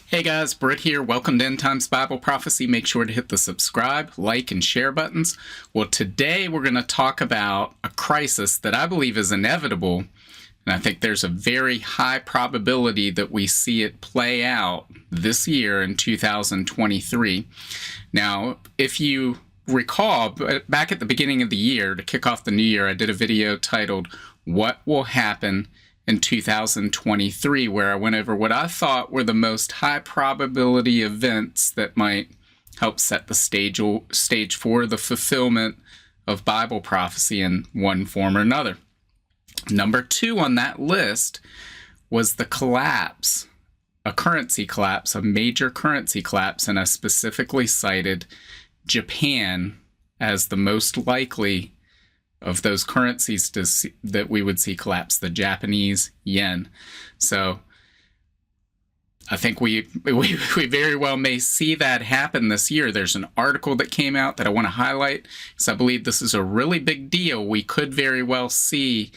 Hey guys, Britt here. Welcome to End Times Bible Prophecy. Make sure to hit the subscribe, like, and share buttons. Well, today we're going to talk about a crisis that I believe is inevitable, and I think there's a very high probability that we see it play out this year in 2023. Now, if you recall, back at the beginning of the year, to kick off the new year, I did a video titled, What Will Happen in 2023, where I went over what I thought were the most high probability events that might help set the stage for the fulfillment of Bible prophecy in one form or another. Number 2 on that list was the collapse, a currency collapse, a major currency collapse, and I specifically cited Japan as the most likely of those currencies that we would see collapse, the Japanese yen. So I think we very well may see that happen this year. There's an article that came out that I want to highlight because I believe this is a really big deal. We could very well see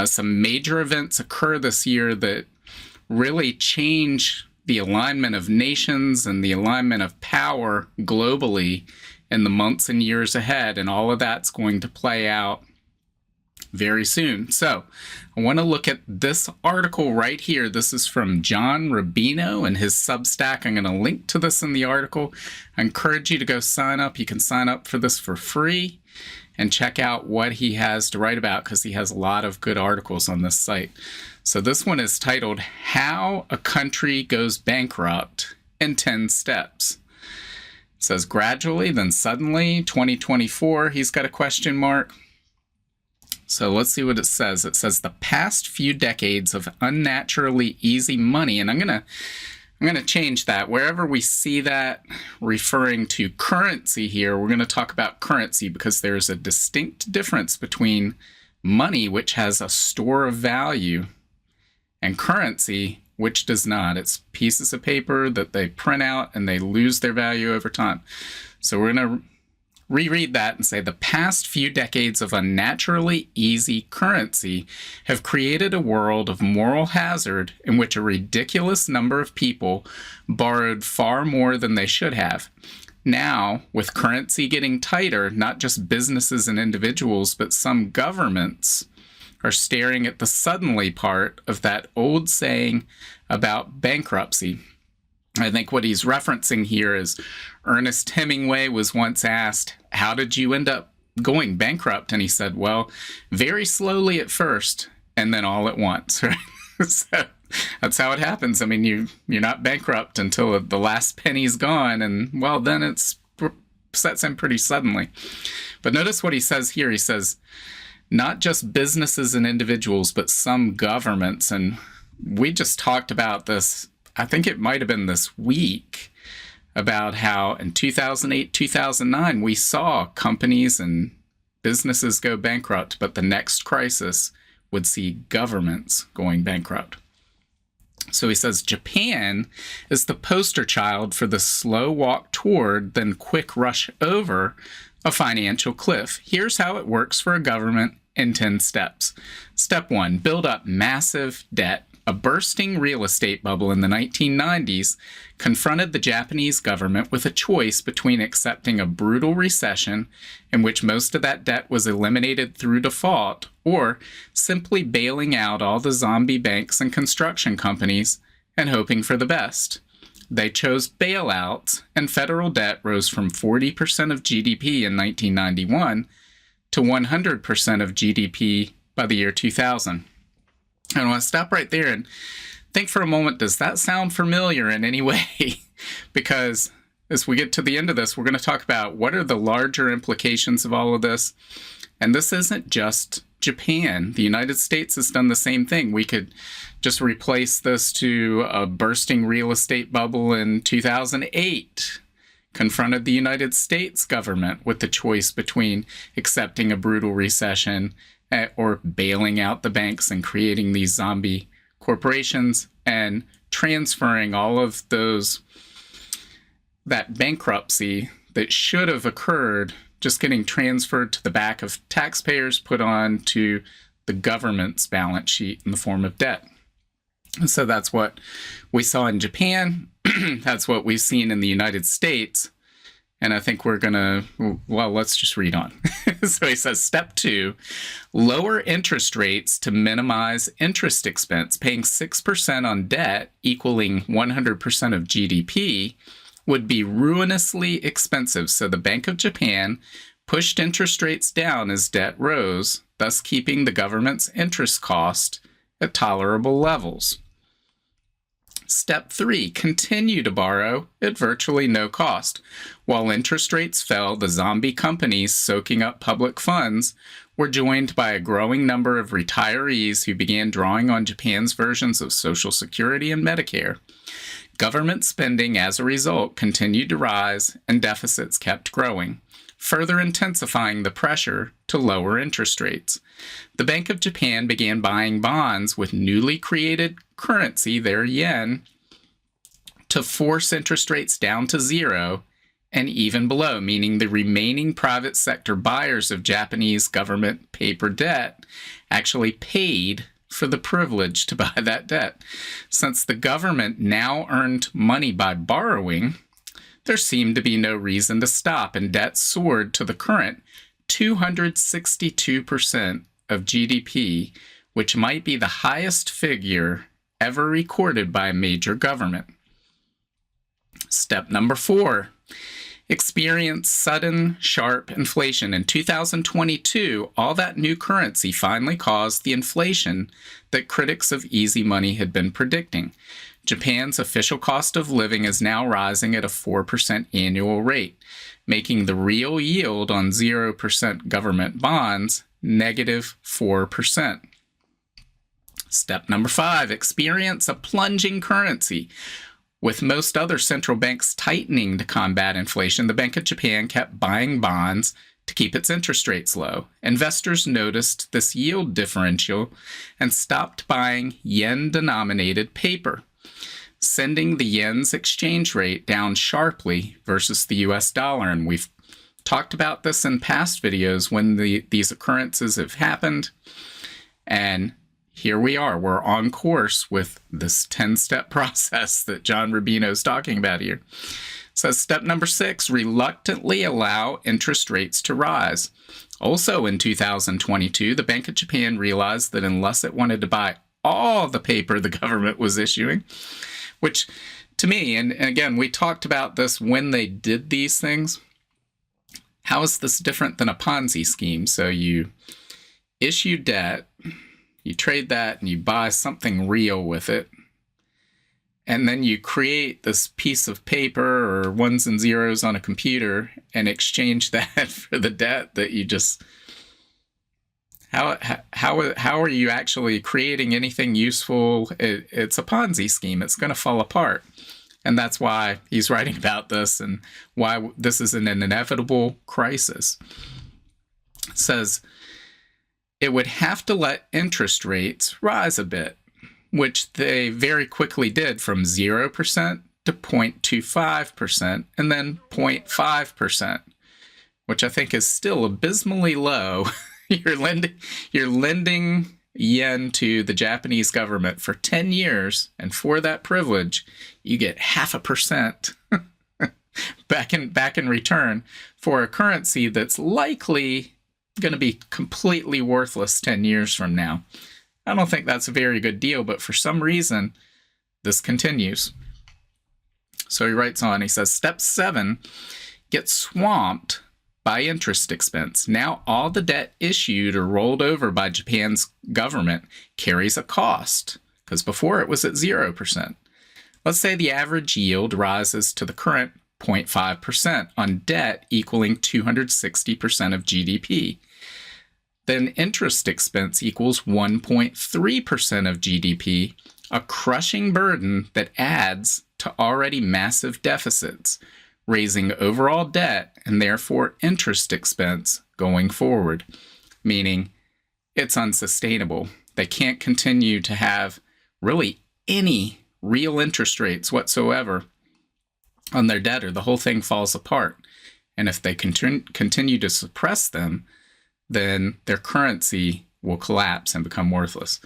some major events occur this year that really change the alignment of nations and the alignment of power globally in the months and years ahead, and all of that's going to play out very soon. So I want to look at this article right here. This is from John Rubino and his Substack. I'm going to link to this in the article. I encourage you to go sign up. You can sign up for this for free and check out what he has to write about, because he has a lot of good articles on this site. So this one is titled, How a Country Goes Bankrupt in 10 Steps. It says gradually, then suddenly, 2024, he's got a question mark. So let's see what it says. It says the past few decades of unnaturally easy money, and I'm gonna change that. Wherever we see that referring to currency here, we're going to talk about currency because there's a distinct difference between money, which has a store of value, and currency, which does not. It's pieces of paper that they print out and they lose their value over time. So we're going to reread that and say the past few decades of unnaturally easy currency have created a world of moral hazard in which a ridiculous number of people borrowed far more than they should have. Now, with currency getting tighter, not just businesses and individuals, but some governments are staring at the suddenly part of that old saying about bankruptcy. I think what he's referencing here is Ernest Hemingway was once asked, how did you end up going bankrupt? And he said, well, very slowly at first, and then all at once, right? So that's how it happens. I mean, you're not bankrupt until the last penny's gone, and well, then it sets in pretty suddenly. But notice what he says here. He says, not just businesses and individuals, but some governments. And we just talked about this, I think it might have been this week, about how in 2008, 2009, we saw companies and businesses go bankrupt, but the next crisis would see governments going bankrupt. So he says, Japan is the poster child for the slow walk toward, then quick rush over a financial cliff. Here's how it works for a government in 10 steps. Step 1, build up massive debt. A bursting real estate bubble in the 1990s confronted the Japanese government with a choice between accepting a brutal recession in which most of that debt was eliminated through default, or simply bailing out all the zombie banks and construction companies and hoping for the best. They chose bailouts, and federal debt rose from 40% of GDP in 1991 to 100% of GDP by the year 2000. I want to stop right there and think for a moment, does that sound familiar in any way? Because as we get to the end of this, we're going to talk about what are the larger implications of all of this. And this isn't just Japan. The United States has done the same thing. We could just replace this to a bursting real estate bubble in 2008. Confronted the United States government with the choice between accepting a brutal recession or bailing out the banks and creating these zombie corporations and transferring all of that bankruptcy that should have occurred, just getting transferred to the back of taxpayers, put on to the government's balance sheet in the form of debt. And so that's what we saw in Japan. That's what we've seen in the United States. And I think we're going to, well, let's just read on. So he says, step 2, lower interest rates to minimize interest expense. Paying 6% on debt equaling 100% of GDP would be ruinously expensive. So the Bank of Japan pushed interest rates down as debt rose, thus keeping the government's interest cost at tolerable levels. Step 3, continue to borrow at virtually no cost. While interest rates fell, the zombie companies soaking up public funds were joined by a growing number of retirees who began drawing on Japan's versions of Social Security and Medicare. Government spending, as a result, continued to rise and deficits kept growing, further intensifying the pressure to lower interest rates. The Bank of Japan began buying bonds with newly created currency, their yen, to force interest rates down to zero and even below, meaning the remaining private sector buyers of Japanese government paper debt actually paid for the privilege to buy that debt. Since the government now earned money by borrowing, there seemed to be no reason to stop, and debt soared to the current 262% of GDP, which might be the highest figure ever recorded by a major government. Step number 4, experience sudden, sharp inflation. In 2022, all that new currency finally caused the inflation that critics of easy money had been predicting. Japan's official cost of living is now rising at a 4% annual rate, making the real yield on 0% government bonds negative 4%. Step number 5, experience a plunging currency. With most other central banks tightening to combat inflation, the Bank of Japan kept buying bonds to keep its interest rates low. Investors noticed this yield differential and stopped buying yen-denominated paper, sending the yen's exchange rate down sharply versus the US dollar. And we've talked about this in past videos when these occurrences have happened. And here we are. We're on course with this 10-step process that John Rubino is talking about here. So step number 6, reluctantly allow interest rates to rise. Also in 2022, the Bank of Japan realized that unless it wanted to buy all the paper the government was issuing, which to me, and again, we talked about this when they did these things, how is this different than a Ponzi scheme? So you issue debt, you trade that, and you buy something real with it. And then you create this piece of paper or ones and zeros on a computer and exchange that for the debt that you just... How are you actually creating anything useful? It's a Ponzi scheme. It's going to fall apart. And that's why he's writing about this and why this is an inevitable crisis. It says, it would have to let interest rates rise a bit, which they very quickly did from 0% to 0.25% and then 0.5%, which I think is still abysmally low. You're lending yen to the Japanese government for 10 years, and for that privilege, you get 0.5% back in return for a currency that's likely going to be completely worthless 10 years from now. I don't think that's a very good deal, but for some reason, this continues. So he writes on, he says, step 7, get swamped by interest expense. Now all the debt issued or rolled over by Japan's government carries a cost, because before it was at 0%. Let's say the average yield rises to the current 0.5% on debt equaling 260% of GDP. Then interest expense equals 1.3% of GDP, a crushing burden that adds to already massive deficits, raising overall debt and therefore interest expense going forward, meaning it's unsustainable. They can't continue to have really any real interest rates whatsoever on their debt, or the whole thing falls apart. And if they continue to suppress them, then their currency will collapse and become worthless.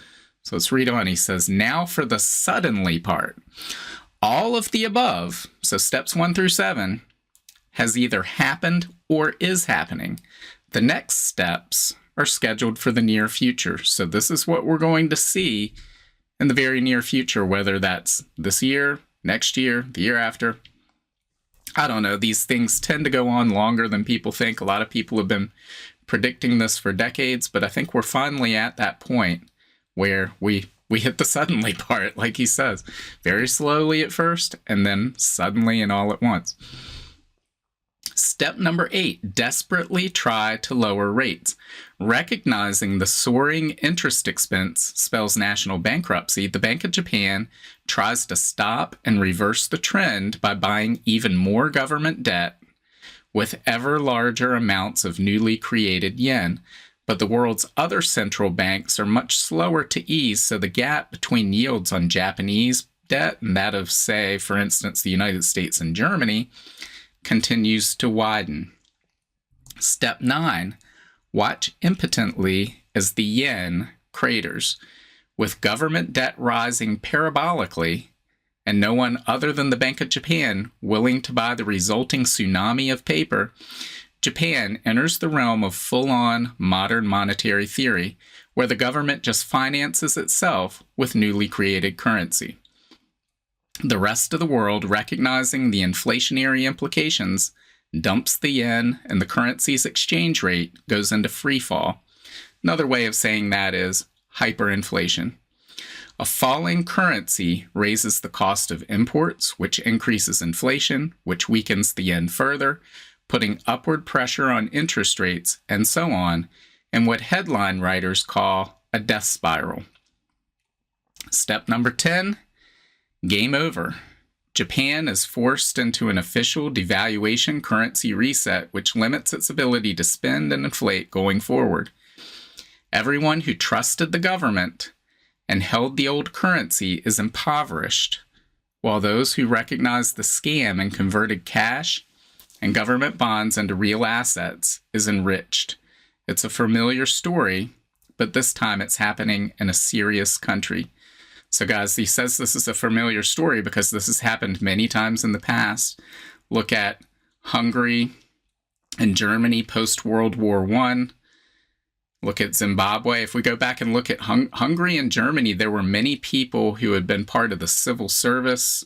So let's read on. He says, now for the suddenly part. All of the above, so steps 1 through 7, has either happened or is happening. The next steps are scheduled for the near future. So this is what we're going to see in the very near future, whether that's this year, next year, the year after. I don't know. These things tend to go on longer than people think. A lot of people have been predicting this for decades, but I think we're finally at that point where we hit the suddenly part, like he says, very slowly at first, and then suddenly and all at once. Step number 8, desperately try to lower rates. Recognizing the soaring interest expense spells national bankruptcy, the Bank of Japan tries to stop and reverse the trend by buying even more government debt with ever larger amounts of newly created yen. But the world's other central banks are much slower to ease, so the gap between yields on Japanese debt and that of, say, for instance, the United States and Germany continues to widen. Step 9, watch impotently as the yen craters. With government debt rising parabolically and no one other than the Bank of Japan willing to buy the resulting tsunami of paper, Japan enters the realm of full-on modern monetary theory, where the government just finances itself with newly created currency. The rest of the world, recognizing the inflationary implications, dumps the yen and the currency's exchange rate goes into free fall. Another way of saying that is hyperinflation. A falling currency raises the cost of imports, which increases inflation, which weakens the yen further, putting upward pressure on interest rates, and so on, in what headline writers call a death spiral. Step number 10, game over. Japan is forced into an official devaluation currency reset, which limits its ability to spend and inflate going forward. Everyone who trusted the government and held the old currency is impoverished, while those who recognized the scam and converted cash and government bonds into real assets is enriched. It's a familiar story, but this time it's happening in a serious country. So guys, he says this is a familiar story because this has happened many times in the past. Look at Hungary and Germany post-World War I. Look at Zimbabwe. If we go back and look at Hungary and Germany, there were many people who had been part of the civil service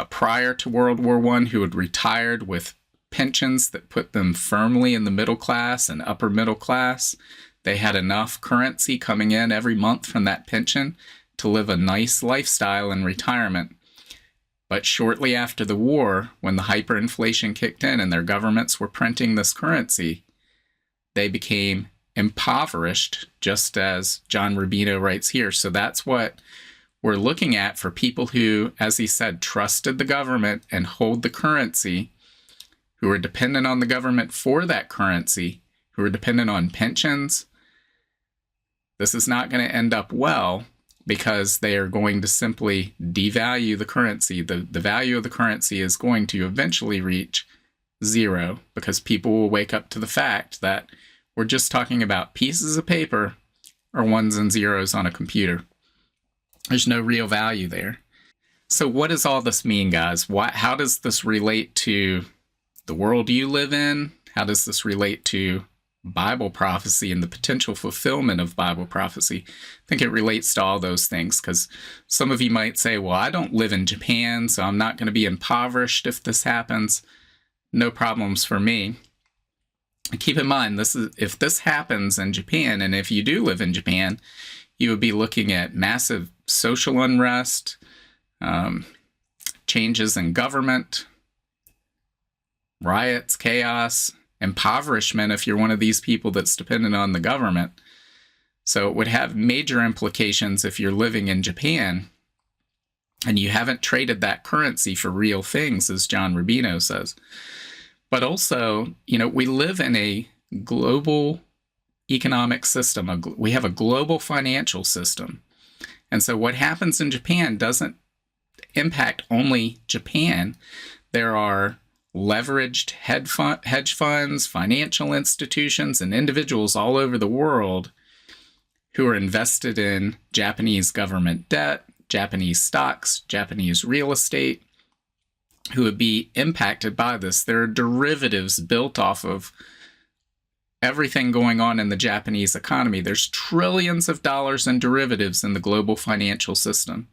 prior to World War I who had retired with pensions that put them firmly in the middle class and upper middle class. They had enough currency coming in every month from that pension to live a nice lifestyle in retirement. But shortly after the war, when the hyperinflation kicked in and their governments were printing this currency, they became impoverished, just as John Rubino writes here. So that's what we're looking at for people who, as he said, trusted the government and hold the currency, who are dependent on the government for that currency, who are dependent on pensions. This is not going to end up well because they are going to simply devalue the currency. The value of the currency is going to eventually reach zero because people will wake up to the fact that we're just talking about pieces of paper or ones and zeros on a computer. There's no real value there. So what does all this mean, guys? How does this relate to the world you live in? How does this relate to Bible prophecy and the potential fulfillment of Bible prophecy? I think it relates to all those things because some of you might say, well, I don't live in Japan, so I'm not going to be impoverished if this happens. No problems for me. Keep in mind, if this happens in Japan, and if you do live in Japan, you would be looking at massive social unrest, changes in government, riots, chaos, impoverishment if you're one of these people that's dependent on the government. So it would have major implications if you're living in Japan and you haven't traded that currency for real things, as John Rubino says. But also, we live in a global economic system. We have a global financial system. And so what happens in Japan doesn't impact only Japan. There are leveraged hedge funds, financial institutions, and individuals all over the world who are invested in Japanese government debt, Japanese stocks, Japanese real estate, who would be impacted by this. There are derivatives built off of everything going on in the Japanese economy. There's trillions of dollars in derivatives in the global financial system.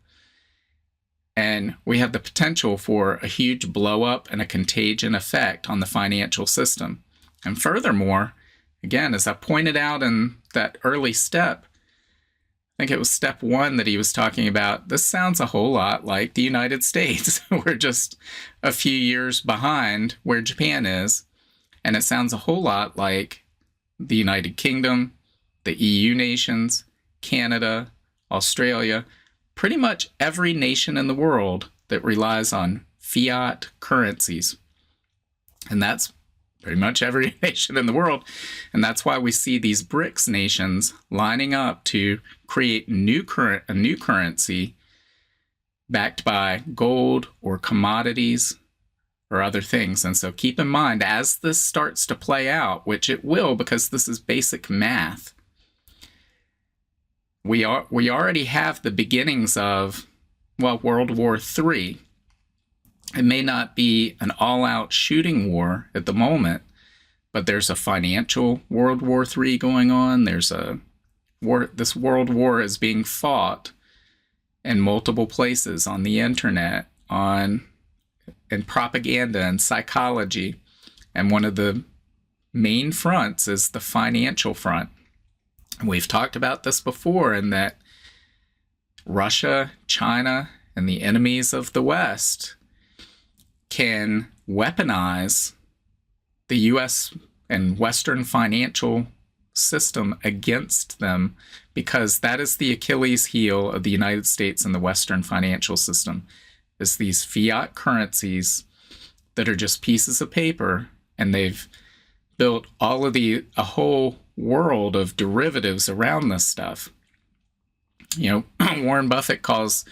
And we have the potential for a huge blow up and a contagion effect on the financial system. And furthermore, again, as I pointed out in that early step, I think it was step 1 that he was talking about, this sounds a whole lot like the United States. We're just a few years behind where Japan is. And it sounds a whole lot like the United Kingdom, the EU nations, Canada, Australia, pretty much every nation in the world that relies on fiat currencies. And that's pretty much every nation in the world. And that's why we see these BRICS nations lining up to create a new currency backed by gold or commodities or other things. And so keep in mind, as this starts to play out, which it will because this is basic math, we already have the beginnings of, well, World War III. It may not be an all-out shooting war at the moment, but there's a financial World War III going on. There's a war. This world war is being fought in multiple places, on the internet, in propaganda and psychology. And one of the main fronts is the financial front. We've talked about this before, in that Russia, China, and the enemies of the West can weaponize the U.S. and Western financial system against them, because that is the Achilles heel of the United States and the Western financial system, is these fiat currencies that are just pieces of paper, and they've built a whole world of derivatives around this stuff. Warren Buffett calls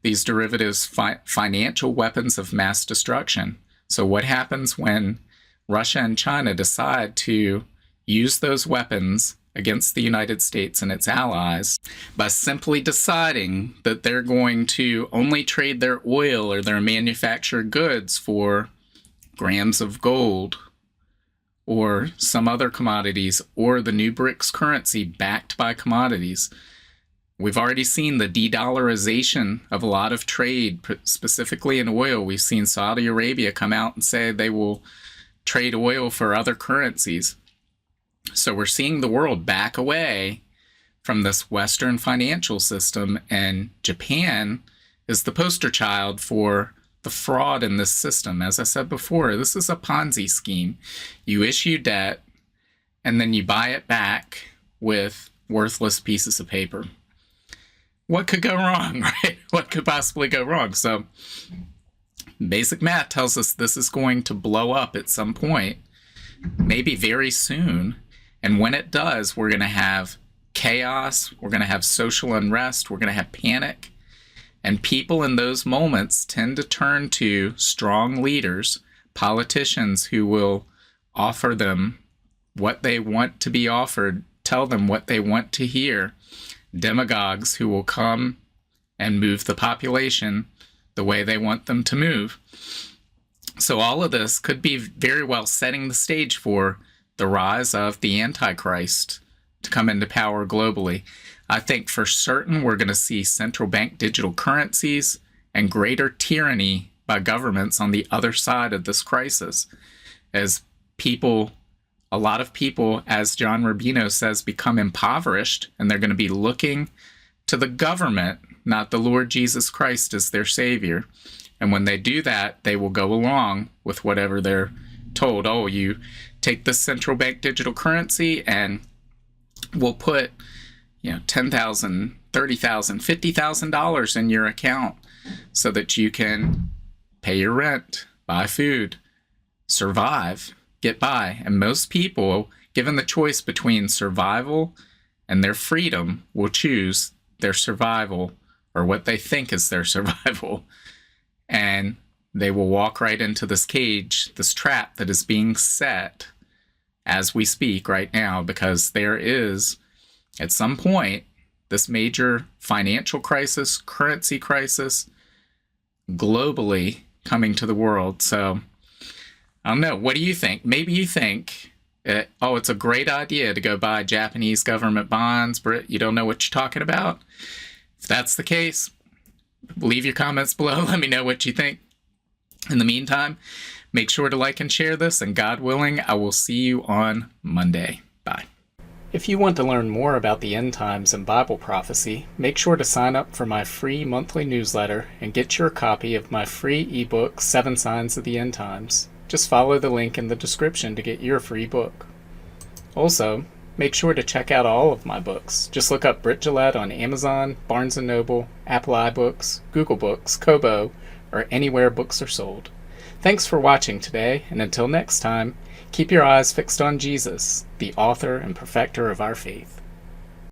these derivatives financial weapons of mass destruction. So what happens when Russia and China decide to use those weapons against the United States and its allies by simply deciding that they're going to only trade their oil or their manufactured goods for grams of gold or some other commodities, or the new BRICS currency backed by commodities? We've already seen the de-dollarization of a lot of trade, specifically in oil. We've seen Saudi Arabia come out and say they will trade oil for other currencies. So we're seeing the world back away from this Western financial system, and Japan is the poster child for the fraud in this system. As I said before, this is a Ponzi scheme. You issue debt, and then you buy it back with worthless pieces of paper. What could go wrong, right? What could possibly go wrong? So basic math tells us this is going to blow up at some point, maybe very soon. And when it does, we're going to have chaos, we're going to have social unrest, we're going to have panic. And people in those moments tend to turn to strong leaders, politicians who will offer them what they want to be offered, tell them what they want to hear, demagogues who will come and move the population the way they want them to move. So all of this could be very well setting the stage for the rise of the Antichrist to come into power globally. I think for certain we're going to see central bank digital currencies and greater tyranny by governments on the other side of this crisis, as a lot of people, as John Rubino says, become impoverished, and they're going to be looking to the government, not the Lord Jesus Christ, as their savior. And when they do that, they will go along with whatever they're told. Oh, you take this central bank digital currency and we'll put $10,000, $30,000, $50,000 in your account so that you can pay your rent, buy food, survive, get by. And most people, given the choice between survival and their freedom, will choose their survival, or what they think is their survival. And they will walk right into this cage, this trap that is being set as we speak right now, because there is, at some point, this major financial crisis, currency crisis, globally coming to the world. So I don't know. What do you think? Maybe you think, it's a great idea to go buy Japanese government bonds. Britt, you don't know what you're talking about? If that's the case, leave your comments below. Let me know what you think. In the meantime, make sure to like and share this, and God willing, I will see you on Monday. Bye. If you want to learn more about the end times and Bible prophecy, make sure to sign up for my free monthly newsletter and get your copy of my free ebook, 7 Signs of the End Times. Just follow the link in the description to get your free book. Also, make sure to check out all of my books. Just look up Britt on Amazon, Barnes & Noble, Apple iBooks, Google Books, Kobo, or anywhere books are sold. Thanks for watching today, and until next time, keep your eyes fixed on Jesus, the author and perfecter of our faith.